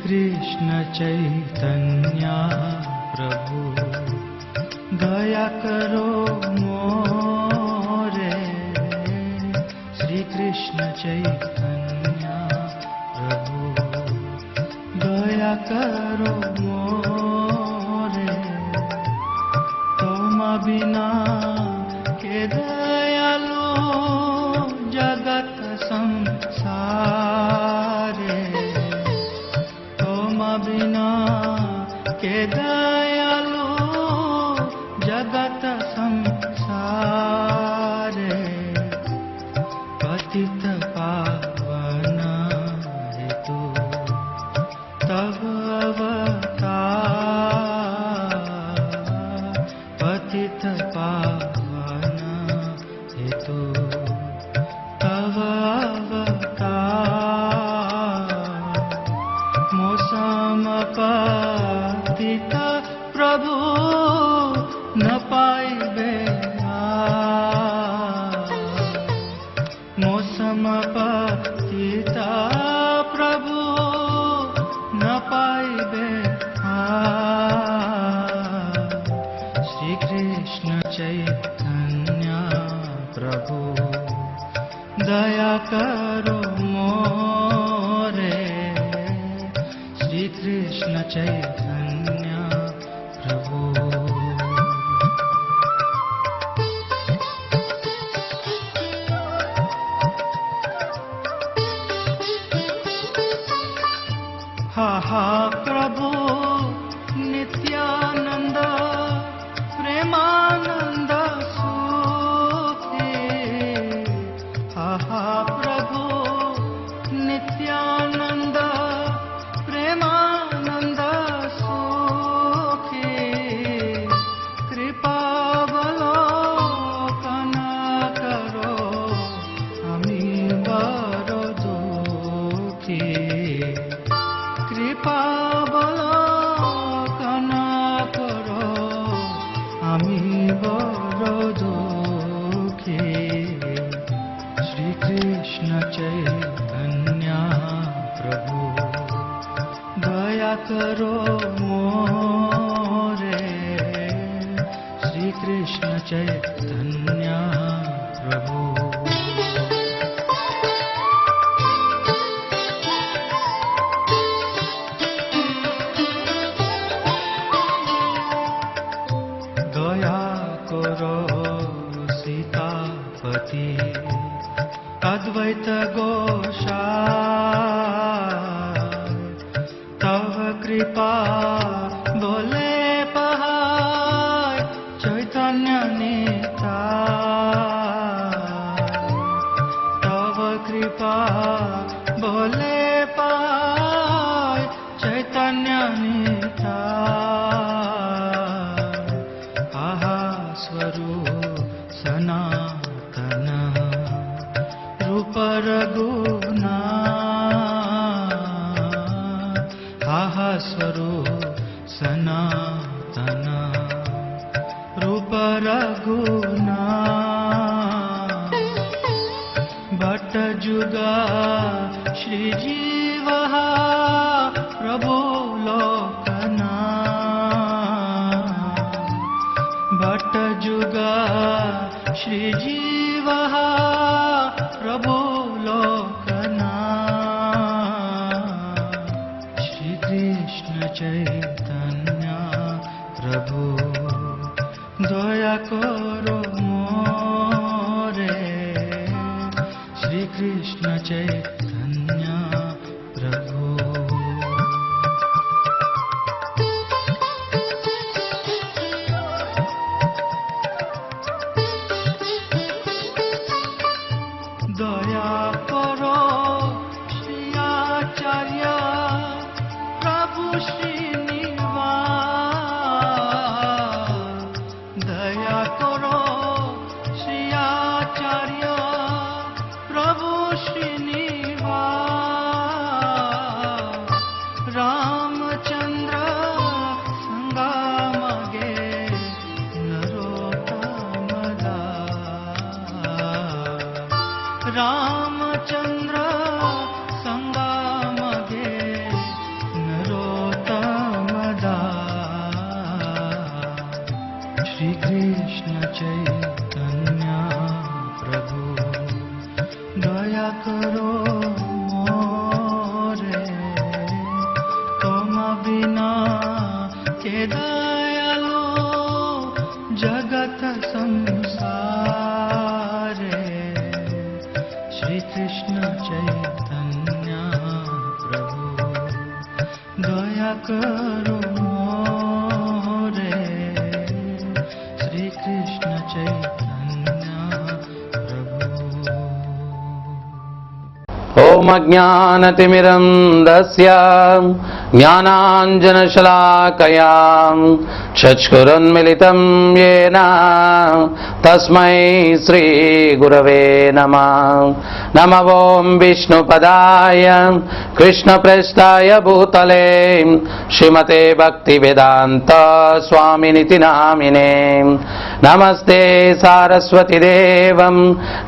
कृष्ण चैतन्य प्रभु दया करो मोरे। श्री कृष्ण चैतन्य प्रभु दया करो मोरे। तुम बिना के दयालु जगत संसारे। तुम बिना के दयालु जगत संसारे। पतित पावन हेतु तब अवतार। पतित पावन हेतु तब अवतार। मौसम पतित प्रभु न पाइबे मौसम पतित प्रभु न पाइबे। श्री कृष्ण चैतन्य प्रभु दया करो मोरे। श्री कृष्ण चैतन्य प्रभु। हा हा प्रभु नित्यानंद प्रेमानंद सुखी। हा हा प्रभु नित्यानंद प्रेमानंद सुखी। कृपावलोकन करो हमी बड़ दुखी। कृपावलोकन करो हमी बड़ दुखी। श्री कृष्ण चैतन्य प्रभु दया करो मोरे। श्री कृष्ण चैतन्य प्रभु। दया करो सीतापति अद्वैत गोसाई। तव कृपा बोले पहाय चैतन्य निताय। तव कृपा बोले पहाय चैतन्य निताय। आहा स्वरूप सनातन रूप रघुना। आहा स्वरूप सनातन रूप रघुना। भट्ट जुगा श्री जीव प्रभु लोकना। भट्ट जुगा श्री जीव प्रभु लोकना। श्री कृष्ण चैतन्य प्रभु दया करो मोरे। श्री कृष्ण चैतन्य प्रभु। दया करो श्री आचार्य प्रभु श्रीनिवास। दया करो श्री आचार्य प्रभु श्रीनिवास। श्री कृष्ण चैतन्य प्रभु दया करो मोरे तुम बिना के दयालो जगत संसारे श्री कृष्ण चैतन्य प्रभु दया करो मोरे श्री कृष्ण चैतन्य प्रभु। ओम अज्ञानतिमिरन्धस्य ज्ञानाञ्जनशलाकया चक्षुरुन्मिलितं येन तस्मै श्रीगुरवे नमः। नमः ॐ विष्णुपदाय कृष्णप्रेष्ठाय भूतले श्रीमते भक्तिवेदान्त स्वामिनिति नामिने। नमस्ते सारस्वतीदेवं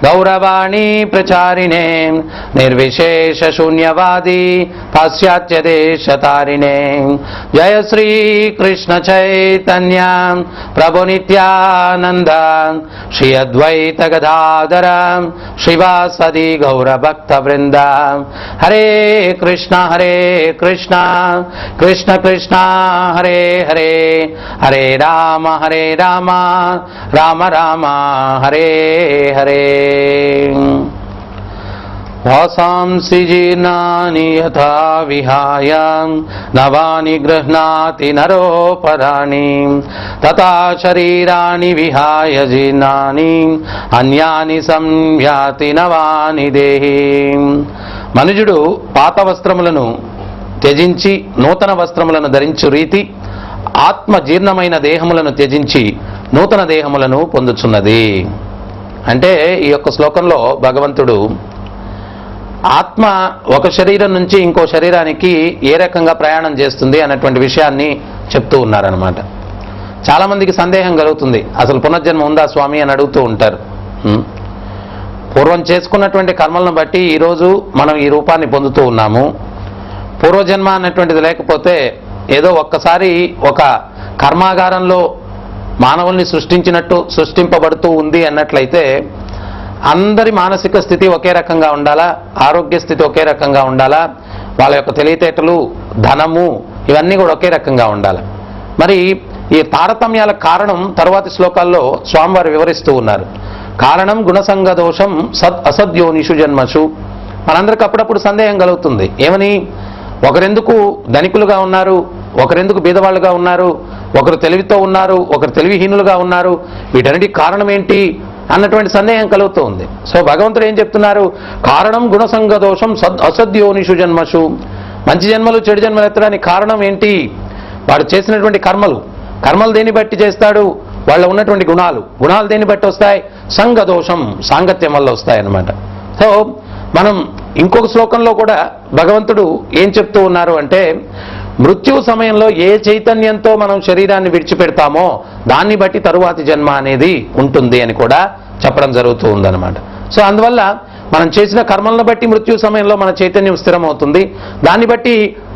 गौरवाणी प्रचारिणे निर्विशेषशून्यवादी पाश्चात्यदेशतारिणे। जय श्री कृष्ण चैतन्य प्रभु नित्यानंद श्री अद्वैत गदाधर श्रीवासदि गौरभक्तवृंद। हरे कृष्ण कृष्ण कृष्ण हरे हरे हरे राम राम राम हरे हरे। वासांसि जीर्णानि यथा विहाय नवानि गृह्णाति नरोपराणि तथा शरीराणि विहाय जीर्णानि अन्यानि संयाति नवानि देहि। మనుజుడు పాత వస్త్రములను త్యజించి నూతన వస్త్రములను ధరించు రీతి ఆత్మ జీర్ణమైన దేహములను త్యజించి నూతన దేహములను పొందుచున్నది. అంటే ఈ యొక్క శ్లోకంలో భగవంతుడు ఆత్మ ఒక శరీరం నుంచి ఇంకో శరీరానికి ఏ రకంగా ప్రయాణం చేస్తుంది అన్నటువంటి విషయాన్ని చెప్తూ ఉన్నారనమాట. చాలామందికి సందేహం కలుగుతుంది, అసలు పునర్జన్మ ఉందా స్వామి అని అడుగుతూ ఉంటారు. పూర్వం చేసుకున్నటువంటి కర్మలను బట్టి ఈరోజు మనం ఈ రూపాన్ని పొందుతూ ఉన్నాము. పూర్వజన్మ అన్నటువంటిది లేకపోతే ఏదో ఒక్కసారి ఒక కర్మాగారంలో మానవుల్ని సృష్టింపబడుతూ ఉంది అన్నట్లయితే అందరి మానసిక స్థితి ఒకే రకంగా ఉండాలా, ఆరోగ్య స్థితి ఒకే రకంగా ఉండాలా, వాళ్ళ యొక్క తెలివితేటలు ధనము ఇవన్నీ కూడా ఒకే రకంగా ఉండాలి. మరి ఈ తారతమ్యాల కారణం తరువాతి శ్లోకాల్లో స్వామివారు వివరిస్తూ ఉన్నారు. కారణం గుణసంగ దోషం అసద్యోనిషు జన్మసు. మనందరికి అప్పుడప్పుడు సందేహం కలుగుతుంది, ఏమని ఒకరెందుకు ధనికులుగా ఉన్నారు, ఒకరెందుకు బీదవాళ్ళుగా ఉన్నారు, ఒకరు తెలివితో ఉన్నారు, ఒకరు తెలివిహీనులుగా ఉన్నారు, వీటన్నిటికి కారణం ఏంటి అన్నటువంటి సందేహం కలుగుతూ ఉంది. సో భగవంతుడు ఏం చెప్తున్నారు, కారణం గుణసంగ దోషం అసద్యోనిషు జన్మసు. మంచి జన్మలు చెడు జన్మలు ఎత్తడానికి కారణం ఏంటి, వాడు చేసినటువంటి కర్మలు దేన్ని బట్టి చేస్తాడు, వాళ్ళ ఉన్నటువంటి గుణాలు దేన్ని బట్టి వస్తాయి, సంగ దోషం సాంగత్యం వల్ల వస్తాయి అన్నమాట. సో మనం ఇంకొక శ్లోకంలో కూడా భగవంతుడు ఏం చెప్తూ ఉన్నారు అంటే, మృత్యు సమయంలో ఏ చైతన్యంతో మనం శరీరాన్ని విడిచిపెడతామో దాన్ని బట్టి తరువాతి జన్మ అనేది ఉంటుంది అని కూడా చెప్పడం జరుగుతూ ఉందన్నమాట. సో అందువల్ల మనం చేసిన కర్మలను బట్టి మృత్యు సమయంలో మన చైతన్యం స్థిరమవుతుంది, దాన్ని బట్టి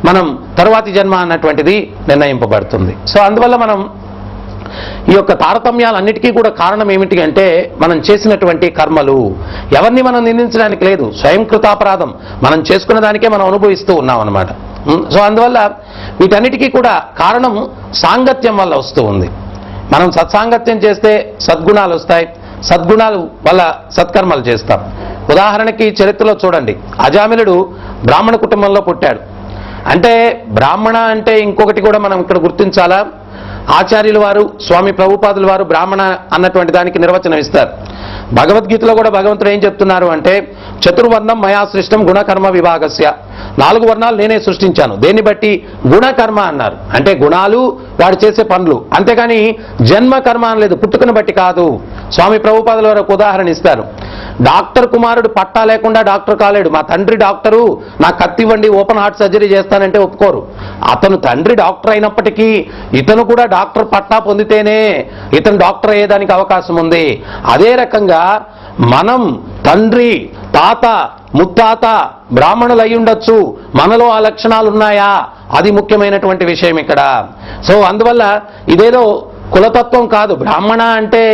మనం తరువాతి జన్మ అన్నటువంటిది నిర్ణయింపబడుతుంది. సో అందువల్ల మనం ఈ యొక్క తారతమ్యాలన్నిటికీ కూడా కారణం ఏమిటి అంటే, మనం చేసినటువంటి కర్మలు. ఎవరిని మనం నిందించడానికి లేదు, స్వయం కృతాపరాధం మనం చేసుకున్న దానికే మనం అనుభవిస్తూ ఉన్నాం అన్నమాట. సో అందువల్ల వీటన్నిటికీ కూడా కారణం సాంగత్యం వల్ల వస్తూ ఉంది. మనం సత్సాంగత్యం చేస్తే సద్గుణాలు వస్తాయి, సద్గుణాలు వల్ల సత్కర్మలు చేస్తాం. ఉదాహరణకి చరిత్రలో చూడండి, అజామిలుడు బ్రాహ్మణ కుటుంబంలో పుట్టాడు. అంటే బ్రాహ్మణ అంటే ఇంకొకటి కూడా మనం ఇక్కడ గుర్తించాలా, ఆచార్యుల వారు స్వామి ప్రభుపాదుల వారు బ్రాహ్మణ అన్నటువంటి దానికి నిర్వచనం ఇస్తారు. భగవద్గీతలో కూడా భగవంతుడు ఏం చెప్తున్నారు అంటే, చతుర్వర్ణం మయా సృష్టం గుణకర్మ విభాగస్య. 4 వర్ణాలు నేనే సృష్టించాను, దేన్ని బట్టి గుణకర్మ అన్నారు. అంటే గుణాలు వాడు చేసే పనులు, అంతేగాని జన్మ కర్మ అనలేదు, పుట్టుకను బట్టి కాదు. స్వామి ప్రభుపాదుల వారు ఒక ఉదాహరణ ఇస్తారు. డాక్టర్ కుమారుడు పట్టా లేకుండా డాక్టర్ కాలేడు. మా తండ్రి డాక్టరు, నాకు కత్తి ఇవ్వండి ఓపెన్ హార్ట్ సర్జరీ చేస్తానంటే ఒప్పుకోరు. అతను తండ్రి డాక్టర్ అయినప్పటికీ ఇతను కూడా డాక్టర్ పట్టా పొందితేనే ఇతను డాక్టర్ అయ్యేదానికి అవకాశం ఉంది. అదే రకంగా మనం తండ్రి తాత ముత్తాత బ్రాహ్మణులు అయి ఉండొచ్చు, మనలో ఆ లక్షణాలు ఉన్నాయా, అది ముఖ్యమైనటువంటి విషయం ఇక్కడ. సో అందువల్ల ఇదేదో కులతత్వం కాదు. బ్రాహ్మణ అంటే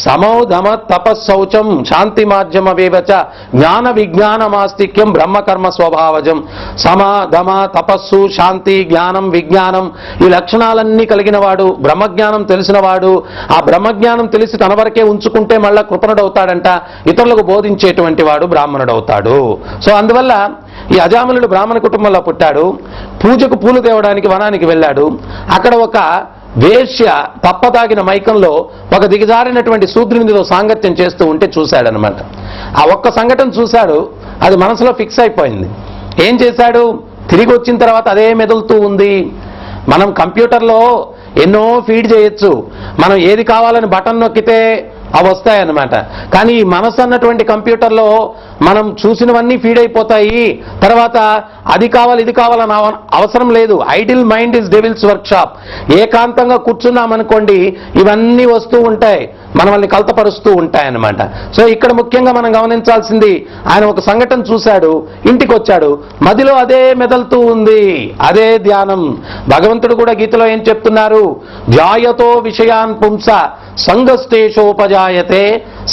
సమో ధమ తపస్సౌచం శాంతి మాధ్యమ వేవచ జ్ఞాన విజ్ఞానమాస్తిక్యం బ్రహ్మకర్మ స్వభావజం. సమ ధమ తపస్సు శాంతి జ్ఞానం విజ్ఞానం ఈ లక్షణాలన్నీ కలిగిన వాడు, బ్రహ్మజ్ఞానం తెలిసిన వాడు. ఆ బ్రహ్మజ్ఞానం తెలిసి తన వరకే ఉంచుకుంటే మళ్ళా కృపణుడవుతాడంట, ఇతరులకు బోధించేటువంటి వాడు బ్రాహ్మణుడవుతాడు. సో అందువల్ల ఈ అజామిలుడు బ్రాహ్మణ కుటుంబంలో పుట్టాడు. పూజకు పూలు తేవడానికి వనానికి వెళ్ళాడు. అక్కడ ఒక వేశ్య తప్పదాగిన మైకంలో ఒక దిగజారినటువంటి శూద్రునితో సాంగత్యం చేస్తూ ఉంటే చూశాడనమాట. ఆ ఒక్క సంఘటన చూశాడు, అది మనసులో ఫిక్స్ అయిపోయింది. ఏం చేశాడు? తిరిగి వచ్చిన తర్వాత అదే మెదులుతూ ఉంది. మనం కంప్యూటర్లో ఎన్నో ఫీడ్ చేయొచ్చు, మనం ఏది కావాలని బటన్ నొక్కితే అవి వస్తాయన్నమాట. కానీ ఈ మనసు అన్నటువంటి కంప్యూటర్లో మనం చూసినవన్నీ ఫీడ్ అయిపోతాయి. తర్వాత అది కావాలి ఇది కావాలని అవసరం లేదు. Idol mind is devils work shop. ఏకాంతంగా కూర్చున్నామనుకోండి ఇవన్నీ వస్తూ ఉంటాయి, మనల్ని కలతపరుస్తూ ఉంటాయన్నమాట. సో ఇక్కడ ముఖ్యంగా మనం గమనించాల్సింది, ఆయన ఒక సంఘటన చూశాడు, ఇంటికి వచ్చాడు, మదిలో అదే మెదలుతూ ఉంది, అదే ధ్యానం. భగవంతుడు కూడా గీతలో ఏం చెప్తున్నారు? ధ్యాయతో విషయాన్ పుంస సంగస్తేషోపజాయతే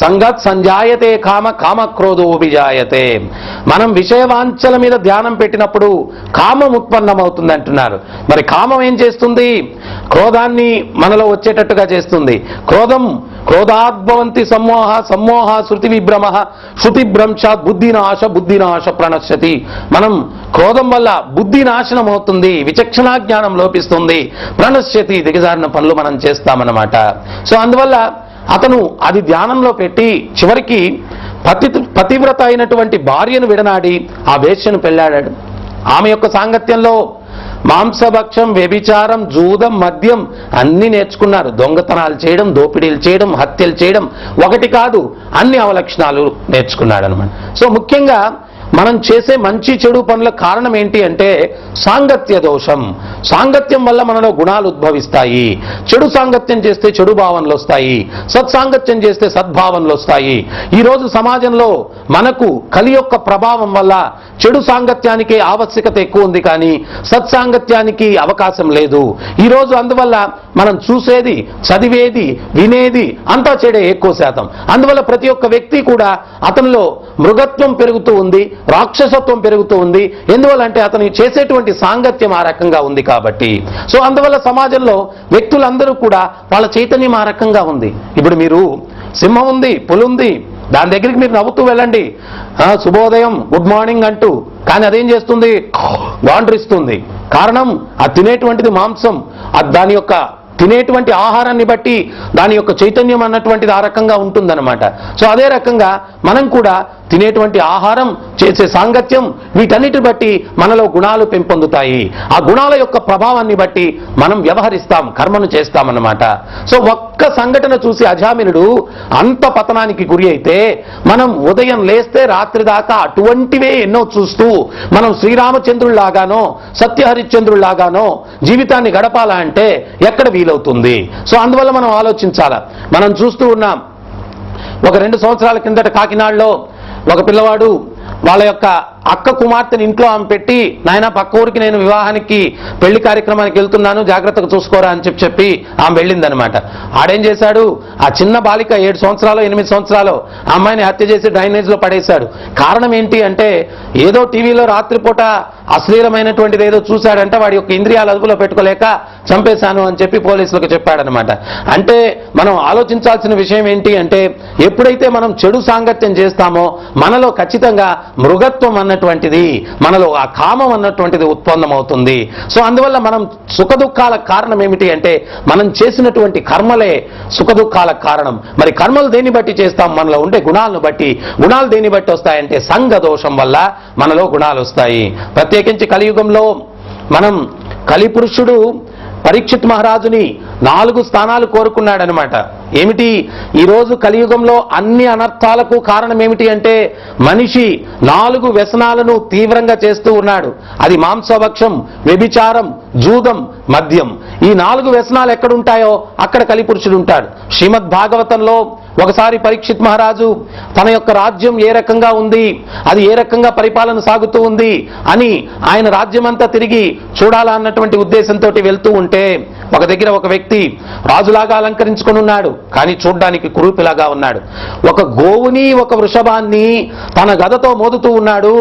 సంగత్ సంజాయతే కామ కామక్రోధోభిజాయతే. మనం విషయవాంఛల మీద ధ్యానం పెట్టినప్పుడు కామం ఉత్పన్నమవుతుంది అంటున్నారు. మరి కామం ఏం చేస్తుంది? క్రోధాన్ని మనలో వచ్చేటట్టుగా చేస్తుంది. క్రోధాద్భవంతి సమ్మోహ సమ్మోహ శృతి విభ్రమ శృతి భ్రంశాత్ బుద్ధినాశ బుద్ధినాశ ప్రణశ్యతి. మనం క్రోధం వల్ల బుద్ధి నాశనం అవుతుంది, విచక్షణా జ్ఞానం లోపిస్తుంది, ప్రణశ్యతి దిగజారిన పనులు మనం చేస్తామన్నమాట. సో అందువల్ల అతను అది ధ్యానంలో పెట్టి చివరికి పతివ్రత అయినటువంటి భార్యను విడనాడి ఆ వేశ్యను పెళ్ళాడాడు. ఆమె యొక్క సాంగత్యంలో మాంసభక్షం, వ్యభిచారం, జూదం, మద్యం అన్ని నేర్చుకున్నారు. దొంగతనాలు చేయడం, దోపిడీలు చేయడం, హత్యలు చేయడం, ఒకటి కాదు అన్ని అవలక్షణాలు నేర్చుకున్నాడు అనమాట. సో ముఖ్యంగా మనం చేసే మంచి చెడు పనుల కారణం ఏంటి అంటే సాంగత్య దోషం. సాంగత్యం వల్ల మనలో గుణాలు ఉద్భవిస్తాయి. చెడు సాంగత్యం చేస్తే చెడు భావనలు వస్తాయి, సత్సాంగత్యం చేస్తే సద్భావనలు వస్తాయి. ఈరోజు సమాజంలో మనకు కలి యొక్క ప్రభావం వల్ల చెడు సాంగత్యానికి ఆవశ్యకత ఎక్కువ ఉంది, కానీ సత్సాంగత్యానికి అవకాశం లేదు ఈరోజు. అందువల్ల మనం చూసేది, చదివేది, వినేది అంతా చెడే ఎక్కువ శాతం. అందువల్ల ప్రతి ఒక్క వ్యక్తి కూడా అతనిలో మృగత్వం పెరుగుతూ ఉంది, రాక్షసత్వం పెరుగుతూ ఉంది. ఎందువల్లంటే అతను చేసేటువంటి సాంగత్యం ఆ రకంగా ఉంది కాబట్టి. సో అందువల్ల సమాజంలో వ్యక్తులందరూ కూడా వాళ్ళ చైతన్యం ఆ రకంగా ఉంది. ఇప్పుడు మీరు సింహం ఉంది, పులి ఉంది, దాని దగ్గరికి మీరు నవ్వుతూ వెళ్ళండి, శుభోదయం, గుడ్ మార్నింగ్ అంటూ. కానీ అదేం చేస్తుంది? గాండ్రిస్తుంది. కారణం అది తినేటువంటిది మాంసం. దాని యొక్క తినేటువంటి ఆహారాన్ని బట్టి దాని యొక్క చైతన్యం అన్నటువంటిది ఆ రకంగా ఉంటుందన్నమాట. సో అదే రకంగా మనం కూడా తినేటువంటి ఆహారం, చేసే సాంగత్యం, వీటన్నిటి బట్టి మనలో గుణాలు పెంపొందుతాయి. ఆ గుణాల యొక్క ప్రభావాన్ని బట్టి మనం వ్యవహరిస్తాం, కర్మను చేస్తామన్నమాట. సో ఒక్క సంఘటన చూసి అజామిలుడు అంత పతనానికి గురి అయితే మనం ఉదయం లేస్తే రాత్రి దాకా అటువంటివే ఎన్నో చూస్తూ మనం శ్రీరామచంద్రుల్లాగానో సత్యహరిశ్చంద్రుల్లాగానో జీవితాన్ని గడపాలా అంటే ఎక్కడ వీలవుతుంది? సో అందువల్ల మనం ఆలోచించాలా. మనం చూస్తూ ఉన్నాం, ఒక 2 సంవత్సరాల కిందట కాకినాడలో ఒక పిల్లవాడు వాళ్ళ యొక్క అక్క కుమార్తెని ఇంట్లో ఆమె పెట్టి, నాయన పక్క ఊరికి నేను వివాహానికి పెళ్లి కార్యక్రమానికి వెళ్తున్నాను, జాగ్రత్తగా చూసుకోరా అని చెప్పి ఆమె వెళ్ళిందనమాట. ఆడేం చేశాడు? ఆ చిన్న బాలిక 7 సంవత్సరాలు 8 సంవత్సరాలు ఆ అమ్మాయిని హత్య చేసి డ్రైనేజ్లో పడేశాడు. కారణం ఏంటి అంటే ఏదో టీవీలో రాత్రిపూట అశ్లీలమైనటువంటిది ఏదో చూశాడంటే వాడి యొక్క ఇంద్రియాలు అదుపులో పెట్టుకోలేక చంపేశాను అని చెప్పి పోలీసులకు చెప్పాడనమాట. అంటే మనం ఆలోచించాల్సిన విషయం ఏంటి అంటే ఎప్పుడైతే మనం చెడు సాంగత్యం చేస్తామో మనలో ఖచ్చితంగా మృగత్వం అన్నటువంటిది, మనలో ఆ కామం అన్నటువంటిది ఉత్పన్నమవుతుంది. సో అందువల్ల మనం సుఖదుఖాలకు కారణం ఏమిటి అంటే మనం చేసినటువంటి కర్మలే సుఖదుఖాలకు కారణం. మరి కర్మలు దేన్ని బట్టి చేస్తాం? మనలో ఉండే గుణాలను బట్టి. గుణాలు దేన్ని బట్టి వస్తాయంటే సంఘ దోషం వల్ల మనలో గుణాలు వస్తాయి. ప్రత్యేకించి కలియుగంలో మనం కలిపురుషుడు పరీక్షిత్ మహారాజుని 4 స్థానాలు కోరుకున్నాడనమాట. ఏమిటి? ఈరోజు కలియుగంలో అన్ని అనర్థాలకు కారణం ఏమిటి అంటే మనిషి 4 వ్యసనాలను తీవ్రంగా చేస్తూ ఉన్నాడు. అది మాంసభక్షం, వ్యభిచారం, జూదం, మద్యం. ఈ 4 వ్యసనాలు ఎక్కడుంటాయో అక్కడ కలిపురుషుడు ఉంటాడు. శ్రీమద్ భాగవతంలో ఒకసారి పరీక్షిత్ మహారాజు తన యొక్క రాజ్యం ఏ రకంగా ఉంది, అది ఏ రకంగా పరిపాలన సాగుతూ ఉంది అని ఆయన రాజ్యం అంతా తిరిగి చూడాలా అన్నటువంటి ఉద్దేశంతో వెళ్తూ ఉంటే ఒక దగ్గర ఒక వ్యక్తి రాజులాగా అలంకరించుకొని ఉన్నాడు, కానీ చూడ్డానికి కురూపిలాగా ఉన్నాడు. ఒక గోవుని ఒక వృషభాన్ని తన గదతో మోదుతూ ఉన్నాడు.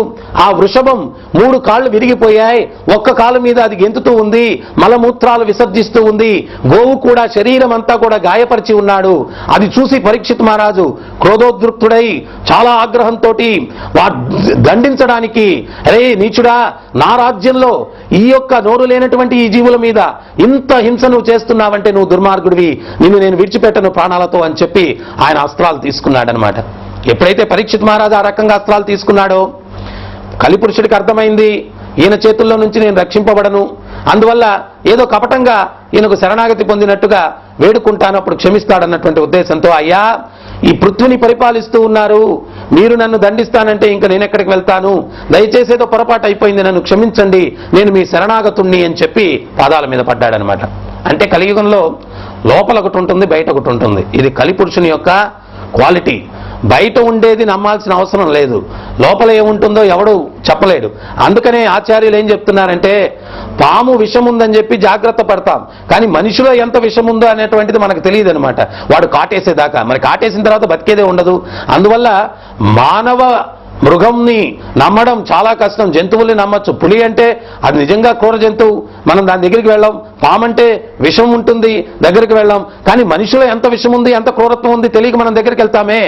ఆ వృషభం 3 కాళ్ళు విరిగిపోయాయి, ఒక్క కాలు మీద అది గెంతుతూ ఉంది, మలమూత్రాలు విసర్జిస్తూ ఉంది. గోవు కూడా శరీరం అంతా కూడా గాయపరిచి ఉన్నాడు. అది చూసి పరీక్షిత్ మహారాజు క్రోధోద్రుక్తుడై చాలా ఆగ్రహంతో దండించడానికి, అరే నీచుడా, నా రాజ్యంలో ఈ యొక్క నోరు లేనటువంటి ఈ జీవుల మీద ఇంత హింస నువ్వు చేస్తున్నావంటే నువ్వు దుర్మార్గుడివి, నిన్ను నేను విడిచిపెట్టను ప్రాణాలతో అని చెప్పి ఆయన అస్త్రాలు తీసుకున్నాడనమాట. ఎప్పుడైతే పరీక్షిత్ మహారాజు ఆ రకంగా అస్త్రాలు తీసుకున్నాడో కలిపురుషుడికి అర్థమైంది, ఈయన చేతుల్లో నుంచి నేను రక్షింపబడను, అందువల్ల ఏదో కపటంగా ఈయనకు శరణాగతి పొందినట్టుగా వేడుకుంటాను, అప్పుడు క్షమిస్తాడన్నటువంటి ఉద్దేశంతో, అయ్యా ఈ పృథ్వీని పరిపాలిస్తూ ఉన్నారు, మీరు నన్ను దండిస్తానంటే ఇంకా నేను ఎక్కడికి వెళ్తాను, దయచేసి ఏదో పొరపాటు అయిపోయింది, నన్ను క్షమించండి, నేను మీ శరణాగతుణ్ణి అని చెప్పి పాదాల మీద పడ్డాడనమాట. అంటే కలియుగంలో లోపల ఒకటి ఉంటుంది, బయట ఒకటి ఉంటుంది. ఇది కలిపురుషుని యొక్క క్వాలిటీ. బయట ఉండేది నమ్మాల్సిన అవసరం లేదు, లోపల ఏముంటుందో ఎవడు చెప్పలేడు. అందుకనే ఆచార్యులు ఏం చెప్తున్నారంటే, పాము విషం ఉందని చెప్పి జాగ్రత్త పడతాం, కానీ మనిషిలో ఎంత విషం ఉందో అనేటువంటిది మనకు తెలియదు అనమాట, వాడు కాటేసేదాకా. మరి కాటేసిన తర్వాత బతికేదే ఉండదు. అందువల్ల మానవ మృగంని నమ్మడం చాలా కష్టం. జంతువుల్ని నమ్మచ్చు. పులి అంటే అది నిజంగా క్రూర జంతువు, మనం దాని దగ్గరికి వెళ్ళాం. పామంటే విషం ఉంటుంది, దగ్గరికి వెళ్ళాం. కానీ మనిషిలో ఎంత విషం ఉంది, ఎంత క్రూరత్వం ఉంది తెలియక మనం దగ్గరికి వెళ్తామే,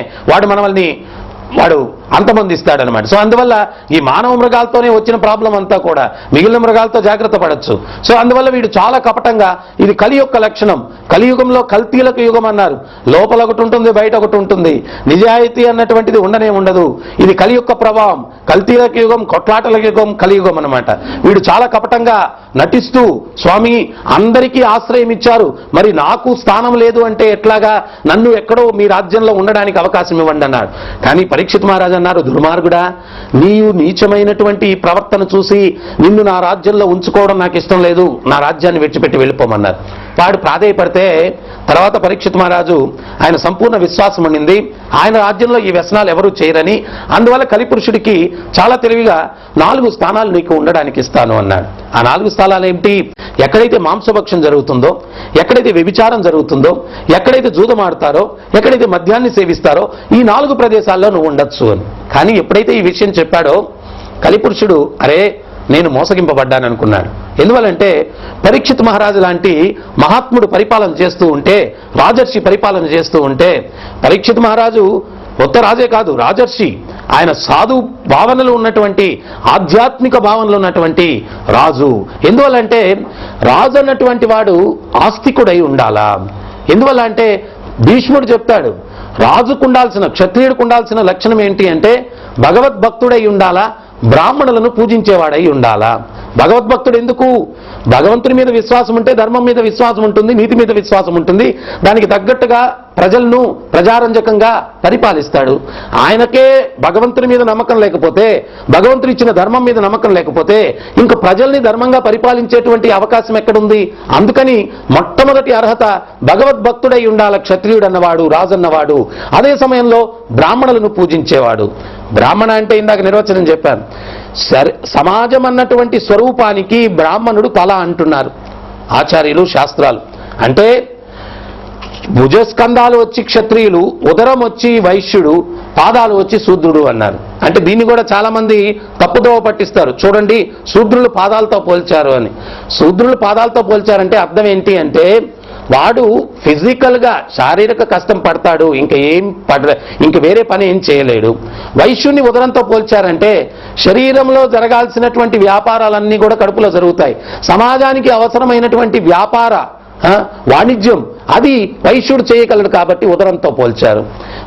వాడు అంతమందిస్తాడనమాట. సో అందువల్ల ఈ మానవ మృగాలతోనే వచ్చిన ప్రాబ్లం అంతా కూడా మిగిలిన మృగాలతో జాగ్రత్త పడచ్చు. సో అందువల్ల వీడు చాలా కపటంగా, ఇది కలి యొక్క లక్షణం. కలియుగంలో కల్తీలకు యుగం అన్నారు. లోపల ఒకటి ఉంటుంది, బయట ఒకటి ఉంటుంది. నిజాయితీ అన్నటువంటిది ఉండనే ఉండదు. ఇది కలి యొక్క ప్రభావం. కల్తీలకు యుగం, కొట్లాటల యుగం కలియుగం అన్నమాట. వీడు చాలా కపటంగా నటిస్తూ, స్వామి అందరికీ ఆశ్రయం ఇచ్చారు, మరి నాకు స్థానం లేదు అంటే ఎట్లాగా, నన్ను ఎక్కడో మీ రాజ్యంలో ఉండడానికి అవకాశం ఇవ్వండి అన్నాడు. కానీ పరీక్షిత్ మహారాజు అన్నారు, దుర్మార్గుడా, నీవు నీచమైనటువంటి ఈ ప్రవర్తన చూసి నిన్ను నా రాజ్యంలో ఉంచుకోవడం నాకు ఇష్టం లేదు, నా రాజ్యాన్ని విడిచిపెట్టి వెళ్ళిపోమన్నారు. వాడు ప్రాధేయపడితే తర్వాత పరీక్షిత్ మహారాజు ఆయన సంపూర్ణ విశ్వాసం ఉండింది, ఆయన రాజ్యంలో ఈ వ్యసనాలు ఎవరూ చేయరని, అందువల్ల కలిపురుషుడికి చాలా తెలివిగా 4 స్థానాలు నీకు ఉండడానికి ఇస్తాను అన్నాడు. ఆ 4 స్థలాలు ఏమిటి? ఎక్కడైతే మాంసభక్షం జరుగుతుందో, ఎక్కడైతే వ్యభిచారం జరుగుతుందో, ఎక్కడైతే జూదమాడతారో, ఎక్కడైతే మద్యాన్ని సేవిస్తారో, ఈ 4 ప్రదేశాల్లో నువ్వు ఉండొచ్చు అని. కానీ ఎప్పుడైతే ఈ విషయం చెప్పాడో కలిపురుషుడు, అరే నేను మోసగింపబడ్డాను అనుకున్నాడు. ఎందువల్లంటే పరీక్షిత్ మహారాజు లాంటి మహాత్ముడు పరిపాలన చేస్తూ ఉంటే, రాజర్షి పరిపాలన చేస్తూ ఉంటే, పరీక్షిత్ మహారాజు కొత్త రాజే కాదు, రాజర్షి. ఆయన సాధు భావనలు ఉన్నటువంటి, ఆధ్యాత్మిక భావనలు ఉన్నటువంటి రాజు. ఎందువల్లంటే రాజు అన్నటువంటి వాడు ఆస్తికుడై ఉండాలా. ఎందువల్ల అంటే భీష్ముడు చెప్తాడు, రాజుకు ఉండాల్సిన, క్షత్రియుడికి ఉండాల్సిన లక్షణం ఏంటి అంటే భగవద్భక్తుడై ఉండాలా, బ్రాహ్మణులను పూజించేవాడై ఉండాలా. భగవద్భక్తుడు ఎందుకు? భగవంతుని మీద విశ్వాసం ఉంటే ధర్మం మీద విశ్వాసం ఉంటుంది, నీతి మీద విశ్వాసం ఉంటుంది, దానికి తగ్గట్టుగా ప్రజలను ప్రజారంజకంగా పరిపాలిస్తాడు. ఆయనకే భగవంతుని మీద నమ్మకం లేకపోతే, భగవంతుడు ఇచ్చిన ధర్మం మీద నమ్మకం లేకపోతే ఇంక ప్రజల్ని ధర్మంగా పరిపాలించేటువంటి అవకాశం ఎక్కడుంది? అందుకని మొట్టమొదటి అర్హత భగవద్భక్తుడై ఉండాలి క్షత్రియుడు అన్నవాడు, రాజు అన్నవాడు. అదే సమయంలో బ్రాహ్మణులను పూజించేవాడు. బ్రాహ్మణ అంటే ఇందాక నిర్వచనం చెప్పాను, సమాజం అన్నటువంటి స్వరూపానికి బ్రాహ్మణుడు తల అంటున్నారు ఆచార్యులు, శాస్త్రాలు. అంటే భుజస్కంధాలు వచ్చి క్షత్రియులు, ఉదరం వచ్చి వైశ్యుడు, పాదాలు వచ్చి శూద్రుడు అన్నారు. అంటే దీన్ని కూడా చాలా మంది తప్పుదోవ పట్టిస్తారు. చూడండి శూద్రులు పాదాలతో పోల్చారు అని. శూద్రులు పాదాలతో పోల్చారంటే అర్థం ఏంటి అంటే వాడు ఫిజికల్గా శారీరక కష్టం పడతాడు, ఇంక వేరే పని ఏం చేయలేడు. వైశ్యుని ఉదరంతో పోల్చారంటే శరీరంలో జరగాల్సినటువంటి వ్యాపారాలన్నీ కూడా కడుపులో జరుగుతాయి. సమాజానికి అవసరమైనటువంటి వ్యాపార వాణిజ్యం అది వైశ్యుడు చేయగలడు కాబట్టి ఉదరంతో పోల్చారు.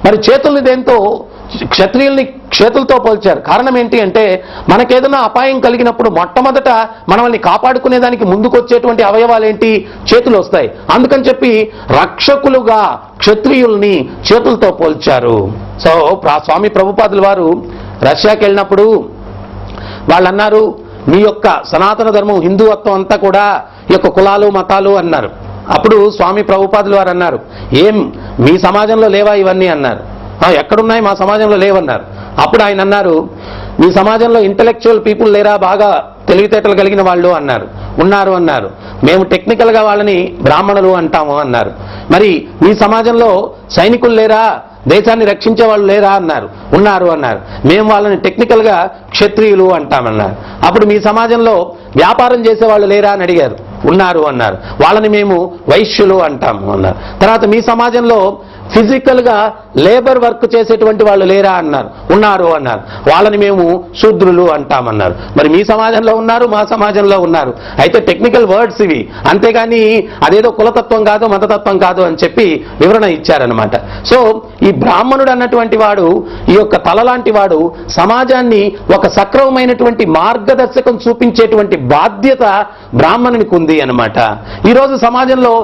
మరి చేతుల్ని దేంతో? క్షత్రియుల్ని చేతులతో పోల్చారు. కారణం ఏంటి అంటే మనకేదైనా అపాయం కలిగినప్పుడు మొట్టమొదట మనల్ని కాపాడుకునేదానికి ముందుకొచ్చేటువంటి అవయవాలు ఏంటి? చేతులు వస్తాయి. అందుకని చెప్పి రక్షకులుగా క్షత్రియుల్ని చేతులతో పోల్చారు. సో స్వామి ప్రభుపాదుల వారు రష్యాకి వెళ్ళినప్పుడు వాళ్ళు అన్నారు, మీ యొక్క సనాతన ధర్మం హిందుత్వం అంతా కూడా ఈ యొక్క కులాలు మతాలు అన్నారు. అప్పుడు స్వామి ప్రభుపాదులు వారు అన్నారు, ఏం మీ సమాజంలో లేవా ఇవన్నీ అన్నారు. ఎక్కడున్నాయి, మా సమాజంలో లేవన్నారు. అప్పుడు ఆయన అన్నారు, మీ సమాజంలో ఇంటలెక్చువల్ పీపుల్ లేరా, బాగా తెలివితేటలు కలిగిన వాళ్ళు అన్నారు. ఉన్నారు అన్నారు. మేము టెక్నికల్గా వాళ్ళని బ్రాహ్మణులు అంటాము అన్నారు. మరి మీ సమాజంలో సైనికులు లేరా, దేశాన్ని రక్షించే వాళ్ళు లేరా అన్నారు. ఉన్నారు అన్నారు. మేము వాళ్ళని టెక్నికల్గా క్షత్రియులు అంటామన్నారు. అప్పుడు మీ సమాజంలో వ్యాపారం చేసే వాళ్ళు లేరా అని అడిగారు. ఉన్నారు అన్నారు. వాళ్ళని మేము వైశ్యులు అంటాము అన్నారు. తర్వాత మీ సమాజంలో ఫిజికల్గా లేబర్ వర్క్ చేసేటువంటి వాళ్ళు లేరా అన్నారు. ఉన్నారు అన్నారు. వాళ్ళని మేము శూద్రులు అంటామన్నారు. మరి మీ సమాజంలో ఉన్నారు, మా సమాజంలో ఉన్నారు. అయితే టెక్నికల్ వర్డ్స్ ఇవి, అంతేగాని అదేదో కులతత్వం కాదు, మతతత్వం కాదు అని చెప్పి వివరణ ఇచ్చారనమాట. సో ఈ బ్రాహ్మణుడు అన్నటువంటి వాడు, ఈ యొక్క తల లాంటి వాడు సమాజాన్ని ఒక సక్రమమైనటువంటి మార్గదర్శకం చూపించేటువంటి బాధ్యత బ్రాహ్మణునికి ఉంది అనమాట. ఈరోజు సమాజంలో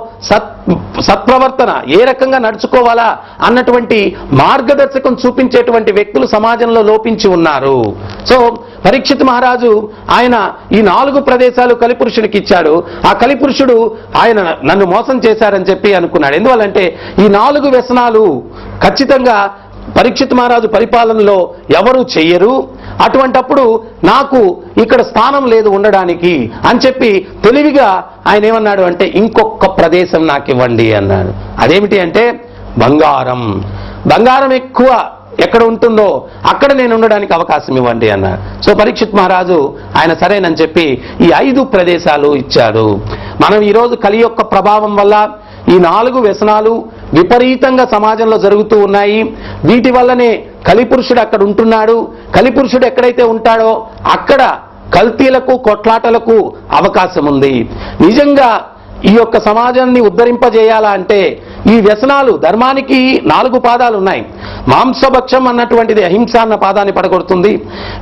సత్ప్రవర్తన ఏ రకంగా నడుచుకోవాలా అన్నటువంటి మార్గదర్శకం చూపించేటువంటి వ్యక్తులు సమాజంలో లోపించి ఉన్నారు. సో పరీక్షిత్ మహారాజు ఆయన ఈ 4 ప్రదేశాలు కలిపురుషుడికి ఇచ్చాడు. ఆ కలిపురుషుడు ఆయన నన్ను మోసం చేశారని చెప్పి అనుకున్నాడు. ఎందువల్లంటే ఈ 4 వ్యసనాలు ఖచ్చితంగా పరీక్షిత్ మహారాజు పరిపాలనలో ఎవరు చెయ్యరు, అటువంటప్పుడు నాకు ఇక్కడ స్థానం లేదు ఉండడానికి అని చెప్పి తెలివిగా ఆయన ఏమన్నాడు అంటే, ఇంకొక ప్రదేశం నాకు ఇవ్వండి అన్నాడు. అదేమిటి అంటే బంగారం. బంగారం ఎక్కువ ఎక్కడ ఉంటుందో అక్కడ నేను ఉండడానికి అవకాశం ఇవ్వండి అన్నారు. సో పరీక్షిత్ మహారాజు ఆయన సరేనని చెప్పి ఈ 5 ప్రదేశాలు ఇచ్చాడు. మనం ఈరోజు కలి యొక్క ప్రభావం వల్ల ఈ 4 వ్యసనాలు విపరీతంగా సమాజంలో జరుగుతూ ఉన్నాయి. వీటి వల్లనే కలిపురుషుడు అక్కడ ఉంటున్నాడు. కలిపురుషుడు ఎక్కడైతే ఉంటాడో అక్కడ కల్తీలకు, కొట్లాటలకు అవకాశం ఉంది. నిజంగా ఈ యొక్క సమాజాన్ని ఉద్ధరింపజేయాలా అంటే ఈ వ్యసనాలు, ధర్మానికి 4 పాదాలు ఉన్నాయి. మాంసభక్షం అన్నటువంటిది అహింస అన్న పాదాన్ని పడగొడుతుంది.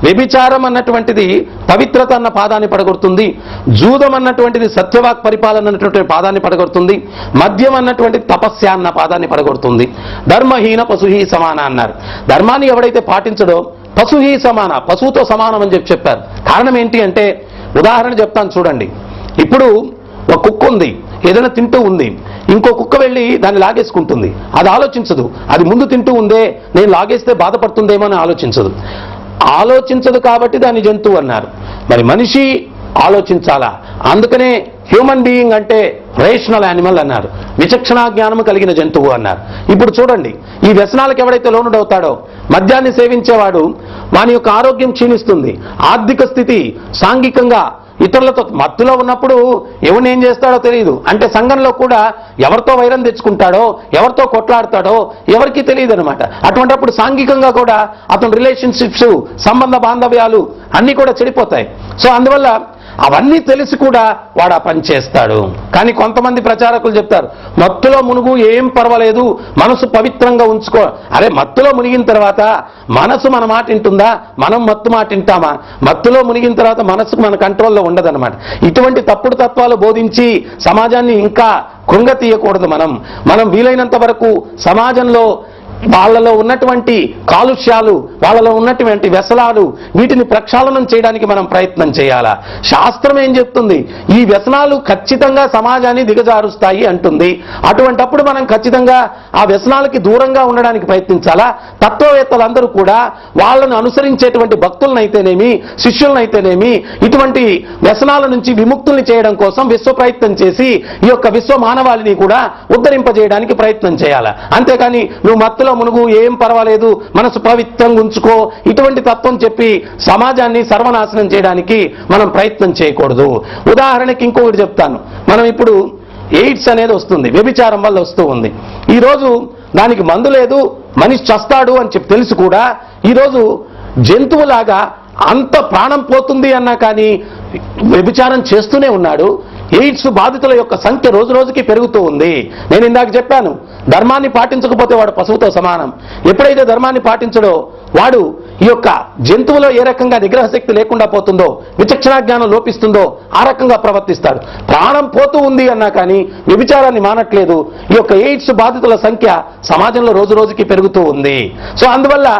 వ్యభిచారం అన్నటువంటిది పవిత్రత అన్న పాదాన్ని పడగొడుతుంది. జూదం అన్నటువంటిది సత్యవాక్ పరిపాలన అన్నటువంటి పాదాన్ని పడగొడుతుంది. మద్యం అన్నటువంటిది తపస్య అన్న పాదాన్ని పడగొడుతుంది. ధర్మహీన పశుహీ సమాన అన్నారు. ధర్మాన్ని ఎవడైతే పాటించడో పశుహీ సమాన, పశువుతో సమానం అని చెప్పారు. కారణం ఏంటి అంటే, ఉదాహరణ చెప్తాను చూడండి. ఇప్పుడు ఒక కుక్క ఉంది, ఏదైనా తింటూ ఉంది, ఇంకో కుక్క వెళ్ళి దాన్ని లాగేసుకుంటుంది. అది ఆలోచించదు, అది ముందు తింటూ ఉందే, నేను లాగేస్తే బాధపడుతుందేమో అని ఆలోచించదు కాబట్టి దాన్ని జంతువు అన్నారు. మరి మనిషి ఆలోచించాలా, అందుకనే హ్యూమన్ బీయింగ్ అంటే రేషనల్ యానిమల్ అన్నారు. విచక్షణా జ్ఞానం కలిగిన జంతువు అన్నారు. ఇప్పుడు చూడండి, ఈ వ్యసనాలకు ఎవడైతే లోనుడవుతాడో, మద్యాన్ని సేవించేవాడు వాని యొక్క ఆరోగ్యం క్షీణిస్తుంది. ఆర్థిక స్థితి సాంఘికంగా ఇతరులతో మత్తులో ఉన్నప్పుడు ఎవరిని ఏం చేస్తాడో తెలియదు. అంటే సంఘంలో కూడా ఎవరితో వైరం తెచ్చుకుంటాడో, ఎవరితో కొట్లాడతాడో ఎవరికి తెలియదు అనమాట. అటువంటిప్పుడు సాంఘికంగా కూడా అతని రిలేషన్షిప్స్, సంబంధ బాంధవ్యాలు అన్నీ కూడా చెడిపోతాయి. సో అందువల్ల అవన్నీ తెలిసి కూడా వాడు ఆ పని చేస్తాడు. కానీ కొంతమంది ప్రచారకులు చెప్తారు, మత్తులో మునుగు, ఏం పర్వాలేదు, మనసు పవిత్రంగా ఉంచుకో. అరే, మత్తులో మునిగిన తర్వాత మనసు మన మాట వింటుందా? మనం మత్తు మాట వింటామా? మత్తులో మునిగిన తర్వాత మనసు మన కంట్రోల్లో ఉండదన్నమాట. ఇటువంటి తప్పుడు తత్వాలు బోధించి సమాజాన్ని ఇంకా కృంగతీయకూడదు. మనం వీలైనంత వరకు సమాజంలో వాళ్ళలో ఉన్నటువంటి కాలుష్యాలు, వాళ్ళలో ఉన్నటువంటి వ్యసనాలు, వీటిని ప్రక్షాళనం చేయడానికి మనం ప్రయత్నం చేయాలా. శాస్త్రం ఏం చెప్తుంది? ఈ వ్యసనాలు ఖచ్చితంగా సమాజాన్ని దిగజారుస్తాయి అంటుంది. అటువంటప్పుడు మనం ఖచ్చితంగా ఆ వ్యసనాలకి దూరంగా ఉండడానికి ప్రయత్నించాలా. తత్వవేత్తలందరూ కూడా వాళ్ళను అనుసరించేటువంటి భక్తులనైతేనేమి, శిష్యులనైతేనేమి ఇటువంటి వ్యసనాల నుంచి విముక్తుల్ని చేయడం కోసం విశ్వ ప్రయత్నం చేసి ఈ యొక్క విశ్వ మానవాళిని కూడా ఉద్ధరింపజేయడానికి ప్రయత్నం చేయాలా. అంతేకాని నువ్వు మత్తులో మునుగు, ఏం పర్వాలేదు, మనసు పవిత్రంగా ఉంచుకో, ఇటువంటి తత్వం చెప్పి సమాజాన్ని సర్వనాశనం చేయడానికి మనం ప్రయత్నం చేయకూడదు. ఉదాహరణకి ఇంకొకటి చెప్తాను. మనం ఇప్పుడు ఎయిడ్స్ అనేది వస్తుంది, వ్యభిచారం వల్ల వస్తూ ఉంది. ఈరోజు దానికి మందు లేదు, మనిషి చస్తాడు అని చెప్పి తెలుసు కూడా ఈరోజు జంతువులాగా అంత ప్రాణం పోతుంది అన్నా కానీ వ్యభిచారం చేస్తూనే ఉన్నాడు. ఎయిడ్స్ బాధితుల యొక్క సంఖ్య రోజు రోజుకి పెరుగుతూ ఉంది. నేను ఇందాక చెప్పాను, ధర్మాన్ని పాటించకపోతే వాడు పశువుతో సమానం. ఎప్పుడైతే ధర్మాన్ని పాటించడో వాడు ఈ యొక్క జంతువులో ఏ రకంగా నిగ్రహ శక్తి లేకుండా పోతుందో, విచక్షణా జ్ఞానం లోపిస్తుందో ఆ రకంగా ప్రవర్తిస్తాడు. ప్రాణం పోతూ ఉంది అన్నా కానీ వ్యభిచారాన్ని మానట్లేదు. ఈ యొక్క ఎయిడ్స్ బాధితుల సంఖ్య సమాజంలో రోజు రోజుకి పెరుగుతూ ఉంది. సో అందువల్ల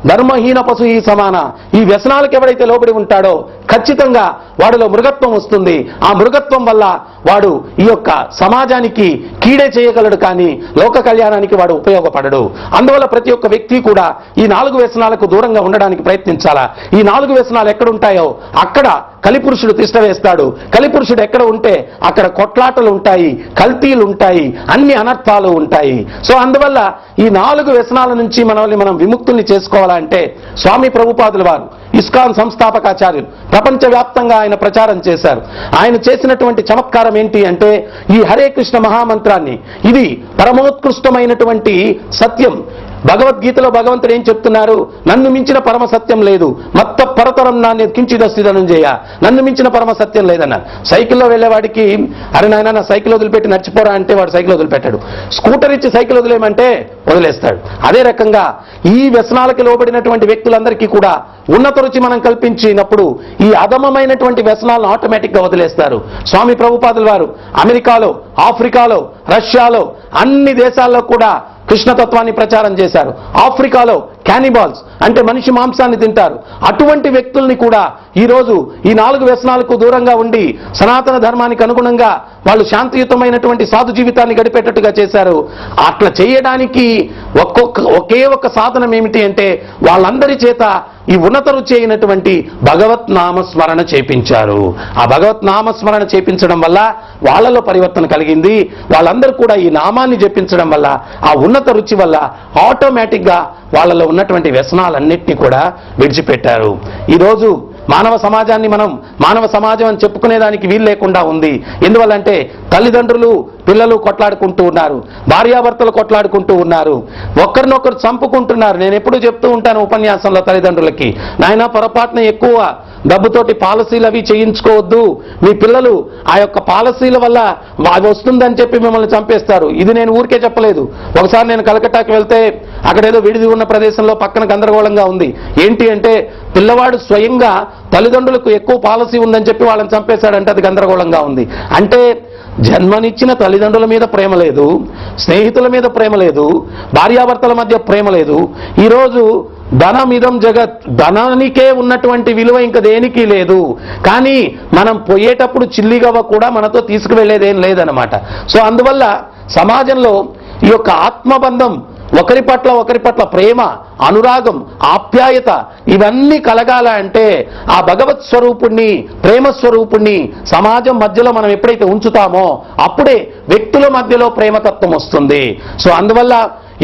ధర్మహీన పశు ఈ సమాన, ఈ వ్యసనాలకు ఎవడైతే లోబడి ఉంటాడో ఖచ్చితంగా వాడిలో మృగత్వం వస్తుంది. ఆ మృగత్వం వల్ల వాడు ఈ యొక్క సమాజానికి కీడే చేయగలడు, కానీ లోక కళ్యాణానికి వాడు ఉపయోగపడడు. అందువల్ల ప్రతి ఒక్క వ్యక్తి కూడా ఈ 4 వ్యసనాలకు దూరంగా ఉండడానికి ప్రయత్నించాలా. ఈ 4 వ్యసనాలు ఎక్కడుంటాయో అక్కడ కలిపురుషుడు తిష్ట వేస్తాడు. కలిపురుషుడు ఎక్కడ ఉంటే అక్కడ కొట్లాటలు ఉంటాయి, కల్తీలు ఉంటాయి, అన్ని అనర్థాలు ఉంటాయి. సో అందువల్ల ఈ 4 వ్యసనాల నుంచి మనల్ని మనం విముక్తుల్ని చేసుకోవాలంటే స్వామి ప్రభుపాదుల వారు ఇస్కాన్ సంస్థాపకాచార్యులు ప్రపంచవ్యాప్తంగా ఆయన ప్రచారం చేశారు. ఆయన చేసినటువంటి చమత్కారం ఏంటి అంటే ఈ హరే కృష్ణ మహామంత్రాన్ని, ఇది పరమోత్కృష్టమైనటువంటి సత్యం. భగవద్గీతలో భగవంతుడు ఏం చెప్తున్నారు? నన్ను మించిన పరమ సత్యం లేదు, మత్త పరతరం నాణ్య కించిదస్థితనం చేయ, నన్ను మించిన పరమ సత్యం లేదన్నారు. సైకిల్లో వెళ్ళేవాడికి అరే నాయన నా సైకిల్ వదిలిపెట్టి నడిచిపోరా అంటే వాడు సైకిల్ వదిలిపెట్టాడు. స్కూటర్ ఇచ్చి సైకిల్ వదిలేయమంటే వదిలేస్తాడు. అదే రకంగా ఈ వ్యసనాలకి లోబడినటువంటి వ్యక్తులందరికీ కూడా ఉన్నత రుచి మనం కల్పించినప్పుడు ఈ అధమమైనటువంటి వ్యసనాలను ఆటోమేటిక్ గా వదిలేస్తారు. స్వామి ప్రభుపాదుల వారు అమెరికాలో, ఆఫ్రికాలో, రష్యాలో అన్ని దేశాల్లో కూడా కృష్ణతత్వాన్ని ప్రచారం చేశారు. ఆఫ్రికాలో క్యానిబాల్స్ అంటే మనిషి మాంసాన్ని తింటారు. అటువంటి వ్యక్తుల్ని కూడా ఈరోజు ఈ 4 వ్యసనాలకు దూరంగా ఉండి సనాతన ధర్మానికి అనుగుణంగా వాళ్ళు శాంతియుతమైనటువంటి సాధు జీవితాన్ని గడిపేటట్టుగా చేశారు. అట్లా చేయడానికి ఒకే ఒక్క సాధనం ఏమిటి అంటే వాళ్ళందరి చేత ఈ ఉన్నత రుచి అయినటువంటి భగవత్ నామస్మరణ చేపించారు. ఆ భగవత్ నామస్మరణ చేపించడం వల్ల వాళ్ళలో పరివర్తన కలిగింది. వాళ్ళందరూ కూడా ఈ నామాన్ని జపించడం వల్ల, ఆ ఉన్నత రుచి వల్ల ఆటోమేటిక్ గా వాళ్ళలో ఉన్నటువంటి వ్యసనాలన్నింటినీ కూడా విడిచిపెట్టారు. ఈరోజు మానవ సమాజాన్ని మనం మానవ సమాజం అని చెప్పుకునేదానికి వీలు లేకుండా ఉంది. ఎందువల్లంటే తల్లిదండ్రులు పిల్లలు కొట్లాడుకుంటూ ఉన్నారు, భార్యాభర్తలు కొట్లాడుకుంటూ ఉన్నారు, ఒకరినొకరు చంపుకుంటున్నారు. నేను ఎప్పుడూ చెప్తూ ఉంటాను ఉపన్యాసంలో తల్లిదండ్రులకి, నాయన పొరపాటున ఎక్కువ డబ్బుతోటి పాలసీలు అవి చేయించుకోవద్దు, మీ పిల్లలు ఆ యొక్క పాలసీల వల్ల అవి వస్తుందని చెప్పి మిమ్మల్ని చంపేస్తారు. ఇది నేను ఊరికే చెప్పలేదు. ఒకసారి నేను కలకట్టాకి వెళ్తే అక్కడ ఏదో విడిది ఉన్న ప్రదేశంలో పక్కన గందరగోళంగా ఉంది. ఏంటి అంటే పిల్లవాడు స్వయంగా తల్లిదండ్రులకు ఎక్కువ పాలసీ ఉందని చెప్పి వాళ్ళని చంపేశాడంటే అది గందరగోళంగా ఉంది. అంటే జన్మనిచ్చిన తల్లిదండ్రుల మీద ప్రేమ లేదు, స్నేహితుల మీద ప్రేమ లేదు, భార్యాభర్తల మధ్య ప్రేమ లేదు. ఈరోజు ధనమిదం జగత్, ధనానికే ఉన్నటువంటి విలువ ఇంకా దేనికి లేదు. కానీ మనం పోయేటప్పుడు చిల్లిగవ్వ కూడా మనతో తీసుకువెళ్ళేదేం లేదనమాట. సో అందువల్ల సమాజంలో ఈ యొక్క ఆత్మబంధం, ఒకరి పట్ల ప్రేమ, అనురాగం, ఆప్యాయత ఇవన్నీ కలగాల అంటే ఆ భగవత్ స్వరూపుణ్ణి, ప్రేమ స్వరూపుణ్ణి సమాజం మధ్యలో మనం ఎప్పుడైతే ఉంచుతామో అప్పుడే వ్యక్తుల మధ్యలో ప్రేమతత్వం వస్తుంది. సో అందువల్ల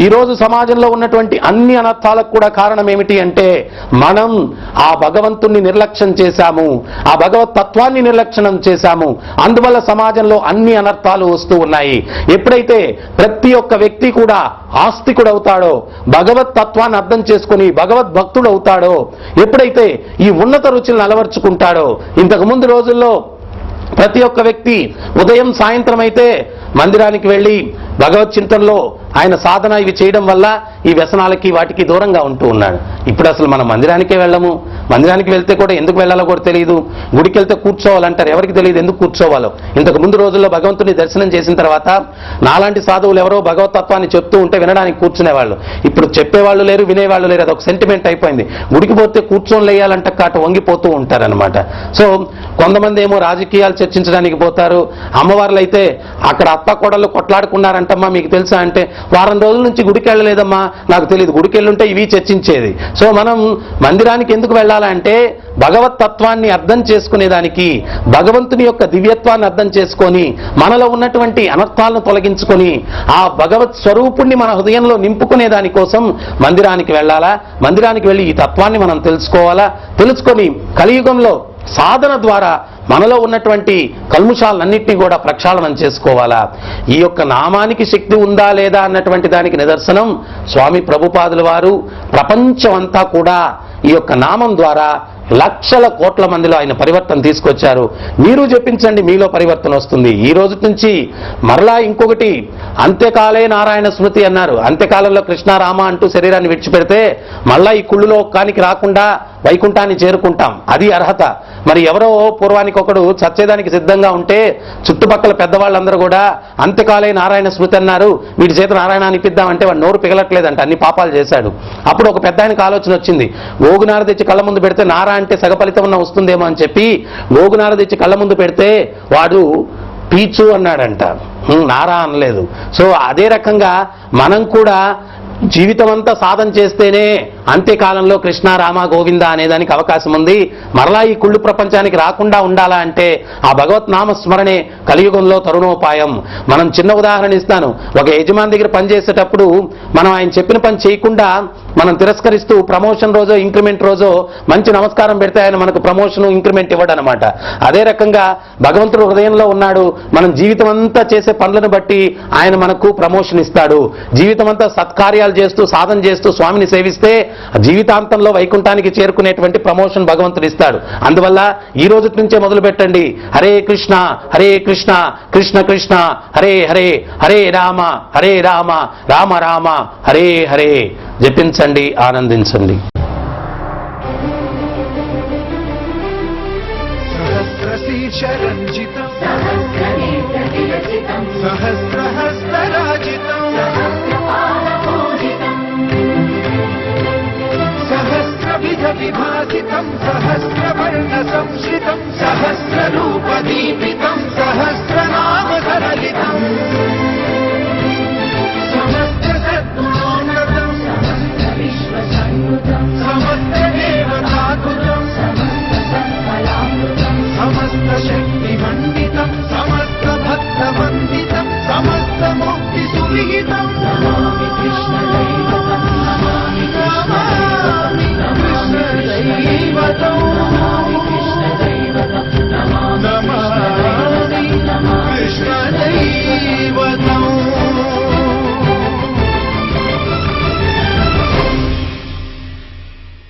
ఈరోజు సమాజంలో ఉన్నటువంటి అన్ని అనర్థాలకు కూడా కారణం ఏమిటి అంటే మనం ఆ భగవంతుణ్ణి నిర్లక్ష్యం చేశాము, ఆ భగవత్ తత్వాన్ని నిర్లక్ష్యం చేశాము. అందువల్ల సమాజంలో అన్ని అనర్థాలు వస్తూ ఉన్నాయి. ఎప్పుడైతే ప్రతి ఒక్క వ్యక్తి కూడా ఆస్తికుడవుతాడో, భగవత్ తత్వాన్ని అర్థం చేసుకుని భగవద్ భక్తుడు అవుతాడో, ఎప్పుడైతే ఈ ఉన్నత రుచులను అలవర్చుకుంటాడో, ఇంతకు ముందు రోజుల్లో ప్రతి ఒక్క వ్యక్తి ఉదయం సాయంత్రం అయితే మందిరానికి వెళ్ళి భగవత్ చింతనలో ఆయన సాధన ఇవి చేయడం వల్ల ఈ వ్యసనాలకి వాటికి దూరంగా ఉంటూ ఉన్నాడు. ఇప్పుడు అసలు మనం మందిరానికే వెళ్ళము. మందిరానికి వెళ్తే కూడా ఎందుకు వెళ్ళాలో కూడా తెలియదు. గుడికి వెళ్తే కూర్చోవాలంటారు, ఎవరికి తెలియదు ఎందుకు కూర్చోవాలో. ఇంతకు ముందు రోజుల్లో భగవంతుని దర్శనం చేసిన తర్వాత నాలాంటి సాధువులు ఎవరో భగవతత్వాన్ని చెప్తూ ఉంటే వినడానికి కూర్చునేవాళ్ళు. ఇప్పుడు చెప్పేవాళ్ళు లేరు, వినేవాళ్ళు లేరు. అదొక సెంటిమెంట్ అయిపోయింది. గుడికి పోతే కూర్చొని లేయాలంట కాట వంగిపోతూ ఉంటారనమాట. సో కొంతమంది ఏమో రాజకీయాలు చర్చించడానికి పోతారు. అమ్మవార్లు అయితే అక్కడ అత్త కోడళ్ళు కొట్లాడుకున్నారంటమ్మా మీకు తెలుసా అంటే వారం రోజుల నుంచి గుడికి వెళ్ళలేదమ్మా నాకు తెలియదు. గుడికి వెళ్ళుంటే ఇవి చర్చించేది. సో మనం మందిరానికి ఎందుకు వెళ్ళాలంటే భగవత్ తత్వాన్ని అర్థం చేసుకునేదానికి, భగవంతుని యొక్క దివ్యత్వాన్ని అర్థం చేసుకొని మనలో ఉన్నటువంటి అనర్థాలను తొలగించుకొని ఆ భగవత్ స్వరూపుణ్ణి మన హృదయంలో నింపుకునే దానికోసం మందిరానికి వెళ్ళాలా. మందిరానికి వెళ్ళి ఈ తత్వాన్ని మనం తెలుసుకోవాలా. తెలుసుకొని కలియుగంలో సాధన ద్వారా మనలో ఉన్నటువంటి కల్ముషాలన్నింటినీ కూడా ప్రక్షాళనం చేసుకోవాలా. ఈ యొక్క నామానికి శక్తి ఉందా లేదా అన్నటువంటి దానికి నిదర్శనం స్వామి ప్రభుపాదుల వారు ప్రపంచం అంతా కూడా ఈ యొక్క నామం ద్వారా లక్షల కోట్ల మందిలో ఆయన పరివర్తన తీసుకొచ్చారు. మీరు జపించండి, మీలో పరివర్తన వస్తుంది. ఈ రోజు నుంచి మరలా ఇంకొకటి, అంత్యకాలే నారాయణ స్మృతి అన్నారు. అంత్యకాలంలో కృష్ణారామ అంటూ శరీరాన్ని విడిచిపెడితే మళ్ళా ఈ కుళ్ళులోకానికి రాకుండా వైకుంఠాన్ని చేరుకుంటాం. అది అర్హత. మరి ఎవరో పూర్వానికి ఒకడు చచ్చేదానికి సిద్ధంగా ఉంటే చుట్టుపక్కల పెద్దవాళ్ళందరూ కూడా అంత్యకాలే నారాయణ స్మృతి అన్నారు, వీటి చేత నారాయణ అనిపిద్దామంటే వాడు నోరు పిగలట్లేదంట, అన్ని పాపాలు చేశాడు. అప్పుడు ఒక పెద్ద ఆయనకు ఆలోచన వచ్చింది, ఓగునార తెచ్చి కళ్ళ ముందు పెడితే నారాయణ అంటే సగ ఫలితం ఉన్న వస్తుందేమో అని చెప్పి గోగునార తెచ్చి కళ్ళ ముందు పెడితే వాడు పీచు అన్నాడంట, నారా అనలేదు. సో అదే రకంగా మనం కూడా జీవితం అంతా సాధన చేస్తేనే అంత్యకాలంలో కృష్ణ రామ గోవింద అనేదానికి అవకాశం ఉంది. మరలా ఈ కుళ్ళు ప్రపంచానికి రాకుండా ఉండాలా అంటే ఆ భగవత్ నామ స్మరణే కలియుగంలో తరుణోపాయం. మనం చిన్న ఉదాహరణ ఇస్తాను. ఒక యజమాని దగ్గర పనిచేసేటప్పుడు మనం ఆయన చెప్పిన పని చేయకుండా మనం తిరస్కరిస్తూ ప్రమోషన్ రోజో ఇంక్రిమెంట్ రోజో మంచి నమస్కారం పెడితే ఆయన మనకు ప్రమోషన్ ఇంక్రిమెంట్ ఇవ్వడు అనమాట. అదే రకంగా భగవంతుడు హృదయంలో ఉన్నాడు. మనం జీవితం అంతా చేసే పనులను బట్టి ఆయన మనకు ప్రమోషన్ ఇస్తాడు. జీవితం అంతా సత్కార్యాలు చేస్తూ సాధన చేస్తూ స్వామిని సేవిస్తే జీవితాంతంలో వైకుంఠానికి చేరుకునేటువంటి ప్రమోషన్ భగవంతుడు ఇస్తాడు. అందువల్ల ఈ రోజు నుంచే మొదలు పెట్టండి. హరే కృష్ణ కృష్ణ కృష్ణ హరే హరే, హరే రామ రామ రామ హరే హరే జపించండి, ఆనందించండి. సహస్రశీర్షరంజితం సహస్రహస్తరాజితం సహస్రవిధ విభాసితం సహస్రవర్ణ సంశ్రితం సహస్రరూపదీపితం సహస్రనామ సరళితం సమస్త సద్గుణోన్నతం సమస్త దేవతాకృతం సమస్త శక్తి మండితం సమస్త భక్త వందితం సమస్త ముక్తి సువిహితం నమామి కృష్ణ దైవతం నమామి కృష్ణ దైవతం